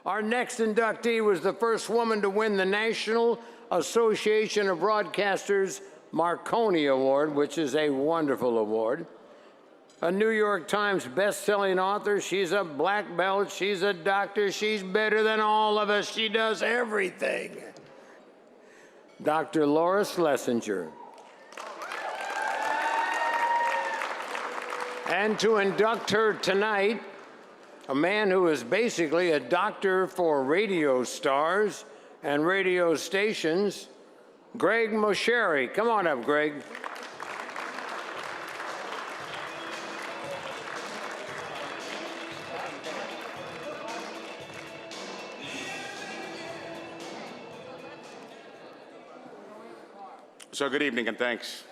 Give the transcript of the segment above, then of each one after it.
Our next inductee was the first woman to win the National Association of Broadcasters Marconi Award, which is a wonderful award. A New York Times best-selling author. She's a black belt. She's a doctor. She's better than all of us. She does everything. Dr. Laura Schlesinger. And to induct her tonight, a man who is basically a doctor for radio stars and radio stations, Greg Mosheri. Come on up, Greg. So good evening and thanks.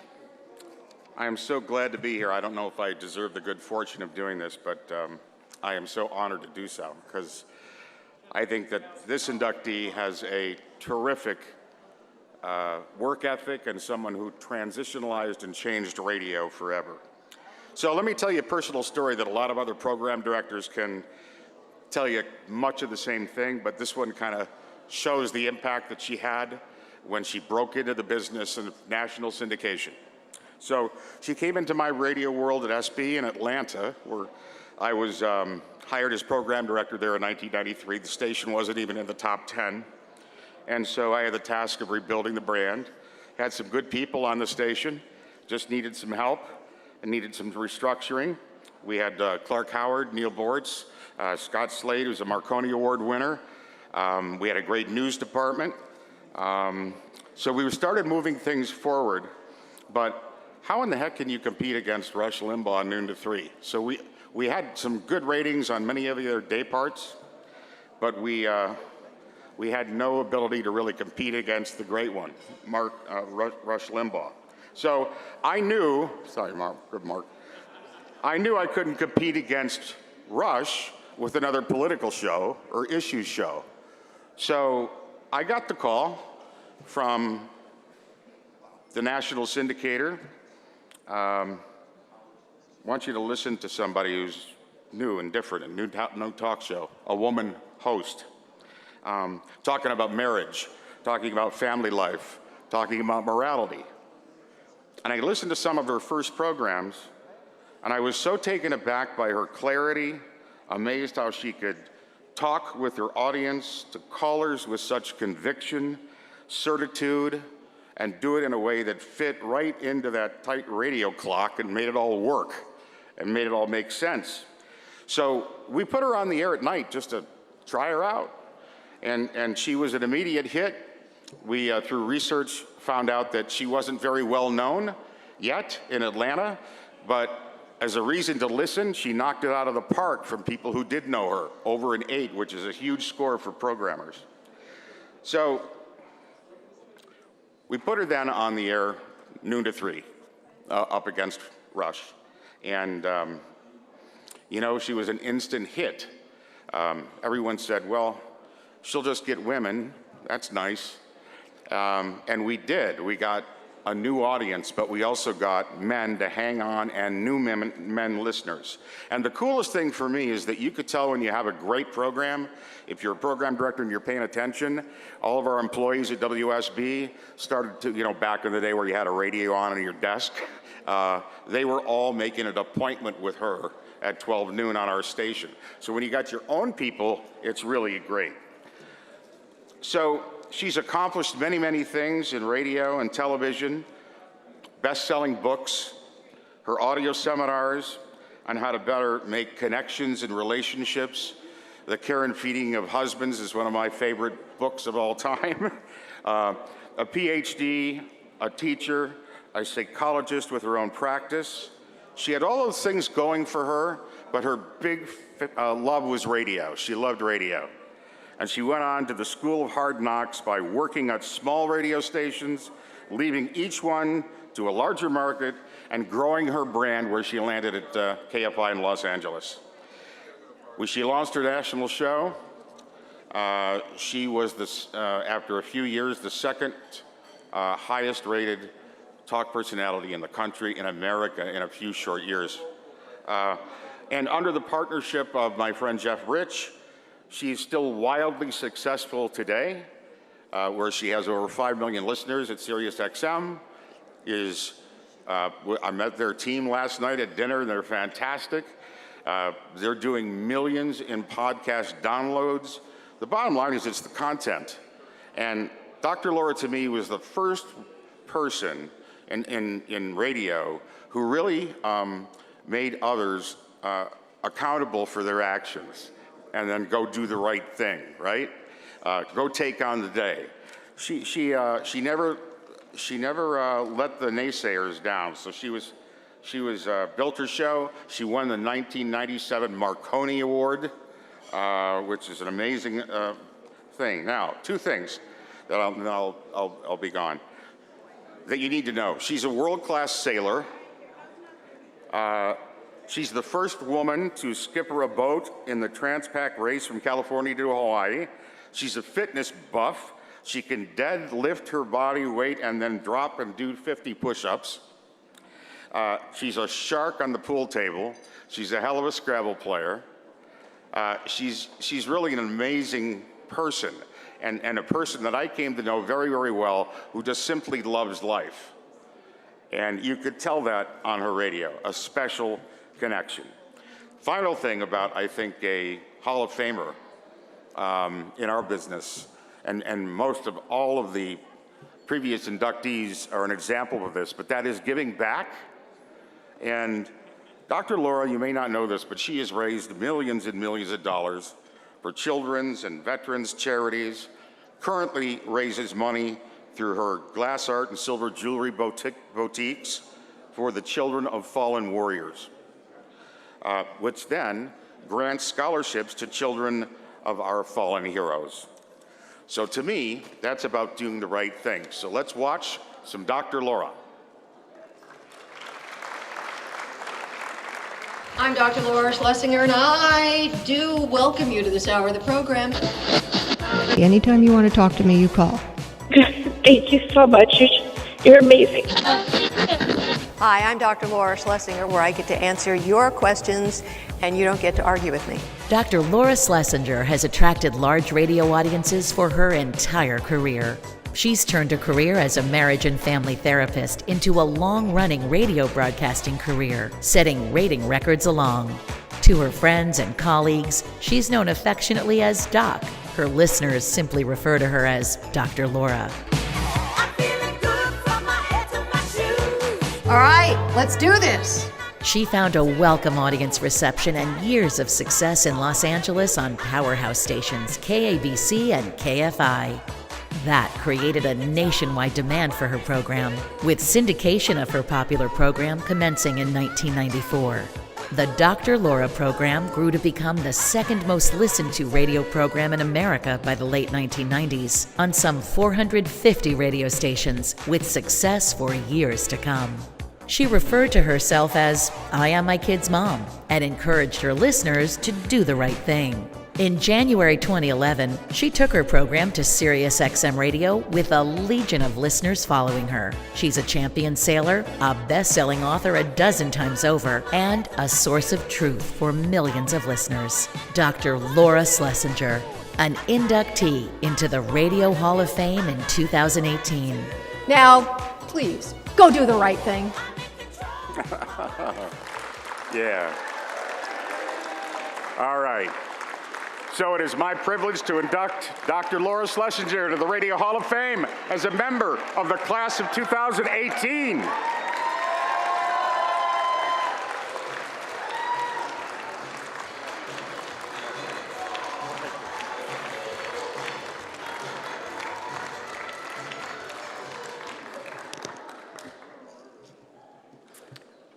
I am so glad to be here. I don't know if I deserve the good fortune of doing this, but I am so honored to do so because I think that this inductee has a terrific work ethic and someone who transitionalized and changed radio forever. So let me tell you a personal story that a lot of other program directors can tell you much of the same thing, but this one kind of shows the impact that she had when she broke into the business of national syndication. So she came into my radio world at SB in Atlanta, where I was hired as program director there in 1993. The station wasn't even in the top 10. And so I had the task of rebuilding the brand. Had some good people on the station, just needed some help and needed some restructuring. We had Clark Howard, Neil Bortz, Scott Slade, who's a Marconi Award winner. We had a great news department. So we started moving things forward, but how in the heck can you compete against Rush Limbaugh noon to 3? So we had some good ratings on many of the other day parts, but we had no ability to really compete against the great one, Rush Limbaugh. So I knew, sorry, Mark, I knew I couldn't compete against Rush with another political show or issues show. So I got the call from the national syndicator. I want you to listen to somebody who's new and different, a new talk show, a woman host, talking about marriage, talking about family life, talking about morality. And I listened to some of her first programs, and I was so taken aback by her clarity, amazed how she could talk with her audience to callers with such conviction, certitude, and do it in a way that fit right into that tight radio clock and made it all work and made it all make sense. So we put her on the air at night just to try her out. And she was an immediate hit. We, through research, found out that she wasn't very well known yet in Atlanta, but as a reason to listen, she knocked it out of the park from people who did know her, over an 8, which is a huge score for programmers. So we put her then on the air noon to 3, up against Rush. And, you know, she was an instant hit. Everyone said, well, she'll just get women. That's nice. And we did. We got a new audience, but we also got men to hang on and new men listeners. And the coolest thing for me is that you could tell when you have a great program, if you're a program director and you're paying attention. All of our employees at WSB started to, you know, back in the day where you had a radio on your desk, they were all making an appointment with her at 12 noon on our station. So when you got your own people, it's really great. So she's accomplished many, many things in radio and television, best-selling books, her audio seminars on how to better make connections and relationships. The Care and Feeding of Husbands is one of my favorite books of all time. A PhD, a teacher, a psychologist with her own practice. She had all those things going for her, but her big love was radio. She loved radio. And she went on to the School of Hard Knocks by working at small radio stations, leaving each one to a larger market, and growing her brand where she landed at KFI in Los Angeles. When she launched her national show, she was, after a few years, the second highest rated talk personality in the country, in America, in a few short years. And under the partnership of my friend Jeff Rich, She is still wildly successful today, where she has over 5 million listeners at SiriusXM. I met their team last night at dinner, and they're fantastic. They're doing millions in podcast downloads. The bottom line is it's the content. And Dr. Laura, to me, was the first person in radio who really made others accountable for their actions, and then go do the right thing, right? Go take on the day. She never let the naysayers down. So she built her show. She won the 1997 Marconi Award, which is an amazing thing. Now, two things that I'll be gone that you need to know. She's a world-class sailor. She's the first woman to skipper a boat in the Transpac race from California to Hawaii. She's a fitness buff. She can deadlift her body weight and then drop and do 50 push-ups. She's a shark on the pool table. She's a hell of a Scrabble player. She's really an amazing person, and a person that I came to know very, very well, who just simply loves life. And you could tell that on her radio, a special connection. Final thing about, I think, a Hall of Famer in our business, and most of all of the previous inductees are an example of this, but that is giving back. And Dr. Laura, you may not know this, but she has raised millions and millions of dollars for children's and veterans charities, currently raises money through her glass art and silver jewelry boutiques for the children of fallen warriors, which then grants scholarships to children of our fallen heroes. So to me, that's about doing the right thing. So let's watch some Dr. Laura. I'm Dr. Laura Schlesinger, and I do welcome you to this hour of the program. Anytime you want to talk to me, you call. Thank you so much. You're amazing. Hi, I'm Dr. Laura Schlesinger, where I get to answer your questions and you don't get to argue with me. Dr. Laura Schlesinger has attracted large radio audiences for her entire career. She's turned a career as a marriage and family therapist into a long-running radio broadcasting career, setting rating records along. To her friends and colleagues, she's known affectionately as Doc. Her listeners simply refer to her as Dr. Laura. All right, let's do this. She found a welcome audience reception and years of success in Los Angeles on powerhouse stations KABC and KFI. That created a nationwide demand for her program, with syndication of her popular program commencing in 1994. The Dr. Laura program grew to become the second most listened to radio program in America by the late 1990s on some 450 radio stations, with success for years to come. She referred to herself as, "I am my kid's mom," and encouraged her listeners to do the right thing. In January 2011, she took her program to SiriusXM Radio with a legion of listeners following her. She's a champion sailor, a best-selling author a dozen times over, and a source of truth for millions of listeners. Dr. Laura Schlesinger, an inductee into the Radio Hall of Fame in 2018. Now, please, go do the right thing. Yeah. All right. So it is my privilege to induct Dr. Laura Schlesinger to the Radio Hall of Fame as a member of the class of 2018.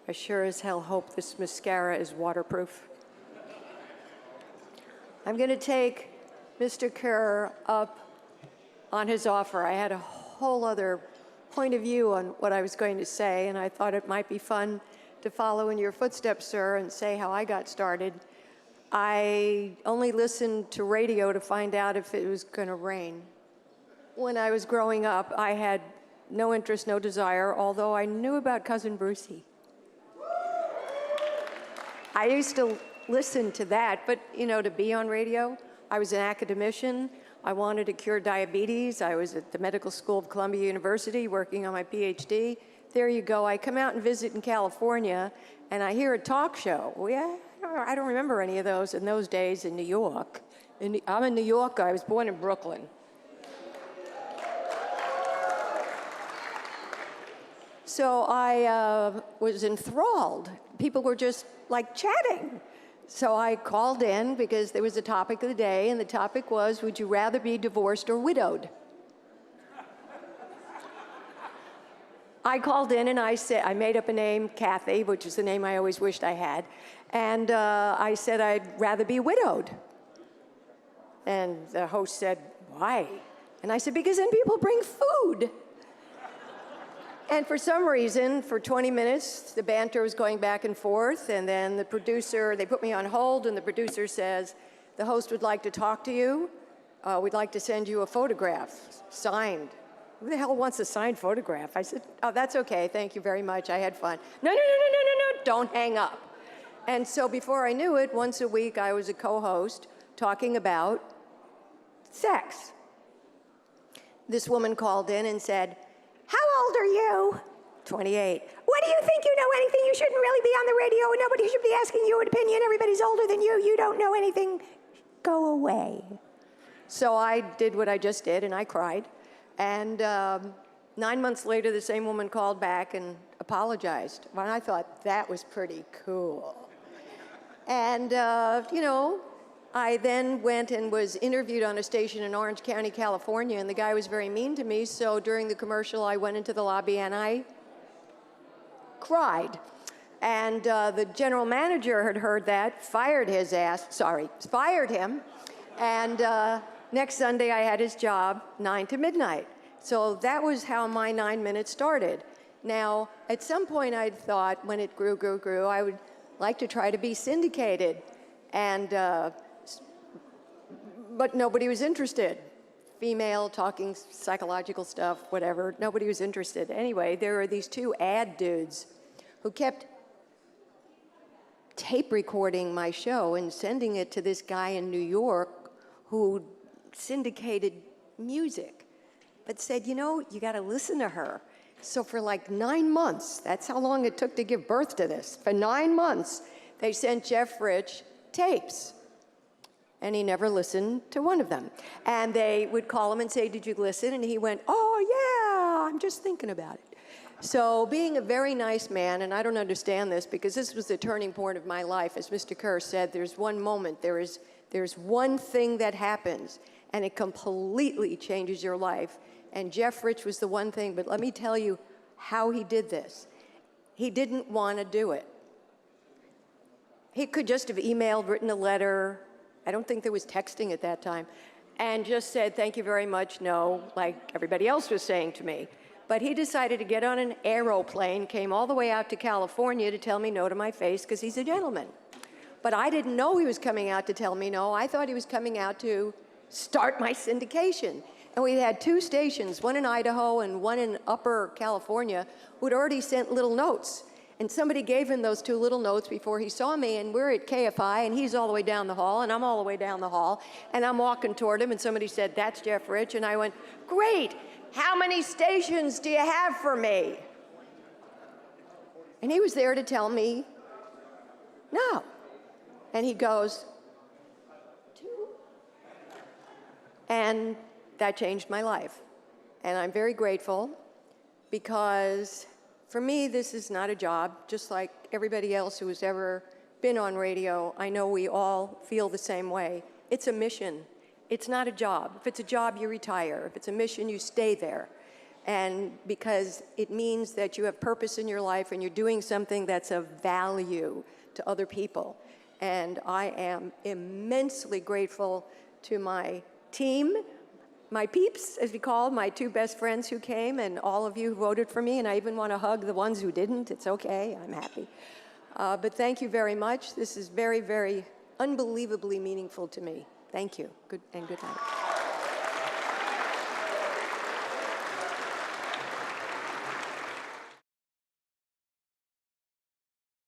I sure as hell hope this mascara is waterproof. I'm going to take Mr. Kerr up on his offer. I had a whole other point of view on what I was going to say, and I thought it might be fun to follow in your footsteps, sir, and say how I got started. I only listened to radio to find out if it was going to rain. When I was growing up, I had no interest, no desire, although I knew about Cousin Brucey. I used to listen to that, but, you know, to be on radio, I was an academician. I wanted to cure diabetes. I was at the Medical School of Columbia University working on my PhD. There you go. I come out and visit in California, and I hear a talk show. Well, yeah, I don't remember any of those in those days in New York. I'm a New Yorker. I was born in Brooklyn. So I was enthralled. People were just like chatting. So I called in because there was a topic of the day, and the topic was, would you rather be divorced or widowed? I called in and I said, I made up a name, Kathy, which is the name I always wished I had. And I said I'd rather be widowed. And the host said, why? And I said, because then people bring food. And for some reason, for 20 minutes, the banter was going back and forth, and then the producer, they put me on hold, and the producer says, the host would like to talk to you. We'd like to send you a photograph, signed. Who the hell wants a signed photograph? I said, oh, that's okay, thank you very much, I had fun. No, don't hang up. And so before I knew it, once a week I was a co-host talking about sex. This woman called in and said, how old are you? 28. What do you think? You know anything? You shouldn't really be on the radio. Nobody should be asking you an opinion. Everybody's older than you. You don't know anything. Go away. So I did what I just did, and I cried. And 9 months later, the same woman called back and apologized. And I thought that was pretty cool. And, you know, I then went and was interviewed on a station in Orange County, California, and the guy was very mean to me, so during the commercial, I went into the lobby and I cried. And the general manager had heard that, fired him, and next Sunday I had his job 9 to midnight. So that was how my 9 minutes started. Now, at some point I'd thought, when it grew, I would like to try to be syndicated, and but nobody was interested. Female, talking psychological stuff, whatever, nobody was interested. Anyway, there were these two ad dudes who kept tape recording my show and sending it to this guy in New York who syndicated music, but said, you know, you gotta listen to her. So for like 9 months, that's how long it took to give birth to this. For 9 months, they sent Jeff Rich tapes. And he never listened to one of them. And they would call him and say, did you listen? And he went, oh, yeah, I'm just thinking about it. So being a very nice man, and I don't understand this because this was the turning point of my life. As Mr. Kerr said, there's one moment, there's one thing that happens, and it completely changes your life. And Jeff Rich was the one thing, but let me tell you how he did this. He didn't want to do it. He could just have emailed, written a letter. I don't think there was texting at that time, and just said, thank you very much, no, like everybody else was saying to me. But he decided to get on an aeroplane, came all the way out to California to tell me no to my face because he's a gentleman. But I didn't know he was coming out to tell me no. I thought he was coming out to start my syndication. And we had 2 stations, one in Idaho and one in Upper California, who'd already sent little notes. And somebody gave him those 2 little notes before he saw me, and we're at KFI, and he's all the way down the hall, and I'm all the way down the hall, and I'm walking toward him, and somebody said, that's Jeff Rich, and I went, great, how many stations do you have for me? And he was there to tell me, no. And he goes, 2. And that changed my life. And I'm very grateful because for me, this is not a job, just like everybody else who has ever been on radio. I know we all feel the same way. It's a mission. It's not a job. If it's a job, you retire. If it's a mission, you stay there. And because it means that you have purpose in your life and you're doing something that's of value to other people. And I am immensely grateful to my team, my peeps, as we call my 2 best friends who came, and all of you who voted for me, and I even want to hug the ones who didn't. It's okay, I'm happy. But thank you very much. This is very, very unbelievably meaningful to me. Thank you, good night.